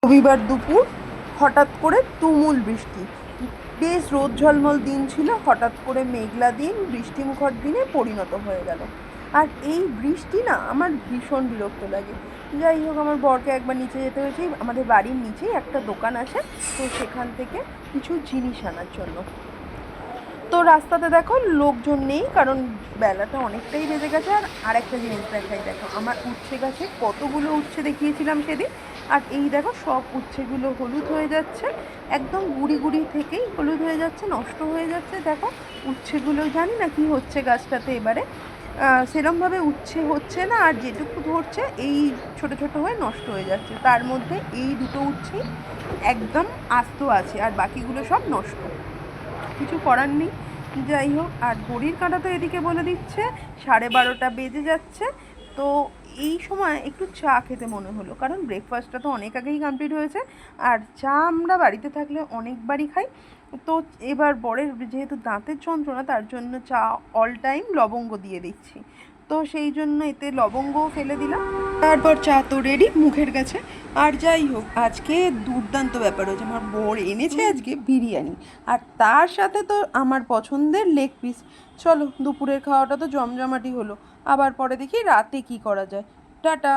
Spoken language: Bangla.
রবিবার দুপুর হঠাৎ করে তুমুল বৃষ্টি। বেশ রোদ ঝলমল দিন ছিল, হঠাৎ করে মেঘলা দিন বৃষ্টিমুখর দিনে পরিণত হয়ে গেল। আর এই বৃষ্টি না আমার ভীষণ বিরক্ত লাগে। যাই হোক, আমার বরকে একবার নিচে যেতে হয়েছে, আমাদের বাড়ির নিচেই একটা দোকান আছে, তো সেখান থেকে কিছু জিনিস আনার জন্য। তো রাস্তাতে দেখো লোকজন নেই, কারণ বেলাটা অনেকটাই বেজে গেছে। আর আরেকটা জিনিস দেখাই, দেখো আমার উচ্ছে গাছে কতগুলো উচ্ছে দেখিয়েছিলাম সেদিন, আর এই দেখো সব উচ্ছেগুলো হলুদ হয়ে যাচ্ছে, একদম গুড়ি গুড়ি থেকেই হলুদ হয়ে যাচ্ছে, নষ্ট হয়ে যাচ্ছে। দেখো উচ্ছেগুলো জানি না কি হচ্ছে গাছটাতে এবারে, সেরমভাবে উচ্ছে হচ্ছে না, আর যেটুকু ধরছে এই ছোট ছোট হয়ে নষ্ট হয়ে যাচ্ছে। তার মধ্যে এই দুটো উচ্ছেই একদম আস্ত আছে, আর বাকিগুলো সব নষ্ট। কিছু করার নেই। যাই হোক, আর ঘড়ির কাঁটা তো এদিকে বলে দিচ্ছে 12:30 বেজে যাচ্ছে। তো এই সময় একটু চা খেতে মনে হলো, কারণ ব্রেকফাস্টটা তো অনেক আগেই কমপ্লিট হয়েছে, আর চা আমরা বাড়িতে থাকলে অনেকবারই খাই। তো এবার বরের যেহেতু দাঁতের যন্ত্রণা, তার জন্য চা অল টাইম লবঙ্গ দিয়ে দিচ্ছি। তো সেই জন্য এতে লবঙ্গও ফেলে দিলাম। তারপর চা তো রেডি মুখের কাছে। আর যাই হোক, আজকে দুর্দান্ত ব্যাপার হয়েছে, আমার বর এনেছে আজকে বিরিয়ানি, আর তার সাথে তো আমার পছন্দের লেগ পিস। চলো, দুপুরের খাওয়াটা তো জমজমাটি হলো, আবার পরে দেখি রাতে কি করা যায়। টাটা।